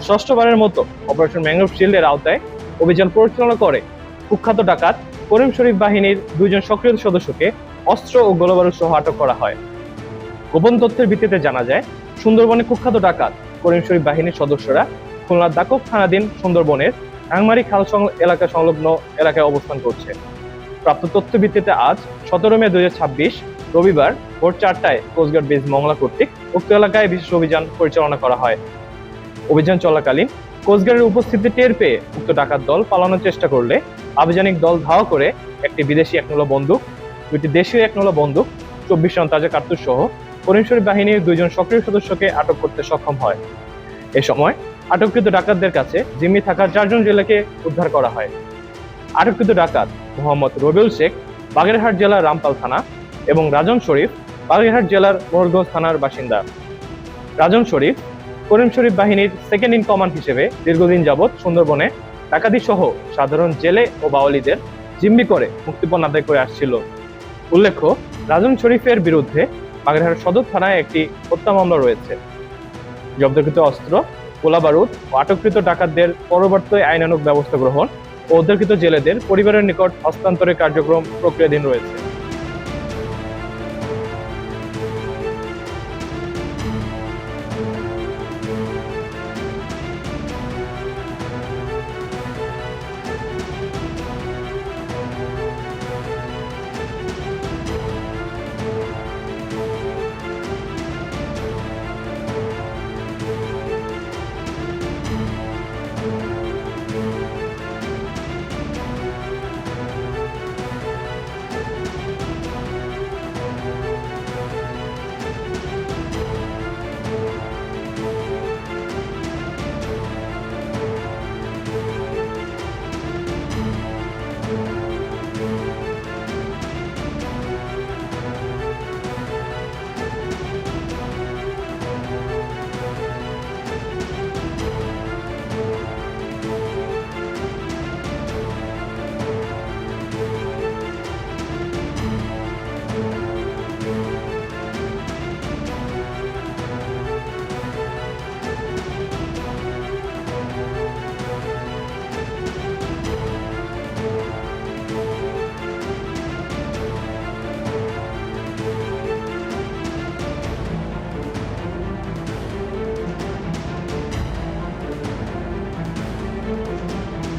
ষষ্ঠবারের মতো operation mangrove শিল্ডের আওতায় অভিযান পরিচালনা করে কুখ্যাত ডাকাত করিম শরীফ বাহিনীর 2 জন সক্রিয় সদস্যকে অস্ত্র ও গোলাবারুদ সহ আটক করা হয়। গোপন তথ্যের ভিত্তিতে জানা যায়, সুন্দরবনে কুখ্যাত ডাকাত করিম শরীফ বাহিনীর সদস্যরা খুলনার দাকব থানাধীন সুন্দরবনের আংমারি খাল এলাকা সংলগ্ন এলাকায় অবস্থান করছে। প্রাপ্ত তথ্য ভিত্তিতে আজ 17 মে 2026 রবিবার ভোর 4টায় কোস্টগার্ড বেস মংলা কর্তৃক উক্ত এলাকায় বিশেষ অভিযান পরিচালনা করা হয়। অভিযান চলাকালীন কোস্টগার্ডের উপস্থিতি টের পেয়ে উক্ত ডাকাত দল পালানোর চেষ্টা করলে আভিযানিক দল ধাওয়া করে একটি বিদেশি 1 বন্দুক, 2টি দেশীয় 1 বন্দুক, 24 রাউন্ড তাজা কার্তুজ সহ করিম শরীফ বাহিনীর 2 জন সক্রিয় সদস্যকে আটক করতে সক্ষম হয়। এ সময় আটককৃত ডাকাতদের কাছে জিম্মি থাকা 4 জন জেলেকে উদ্ধার করা হয়। আটককৃত ডাকাত মোহাম্মদ রবিউল শেখ বাগেরহাট জেলার রামপাল থানা এবং রাজন শরীফ বাগেরহাট জেলার মোহরগঞ্জ থানার বাসিন্দা। রাজন শরীফ করিম শরীফ বাহিনীর সেকেন্ড ইন কমান্ড হিসেবে দীর্ঘদিন যাবৎ সুন্দরবনে ডাকাতি সহ সাধারণ জেলে ও বাওয়ালিদের জিম্মি করে মুক্তিপণ আদায় করে আসছিল। উল্লেখ্য, রাজন শরীফের বিরুদ্ধে বাগেরহাট সদর থানায় একটি হত্যা মামলা রয়েছে। জব্দকৃত অস্ত্র, গোলাবারুদ ও আটককৃত ডাকাতদের পরবর্তী আইনানুগ ব্যবস্থা গ্রহণ ও উদ্ধারকৃত জেলেদের পরিবারের নিকট হস্তান্তরের কার্যক্রম প্রক্রিয়াধীন রয়েছে।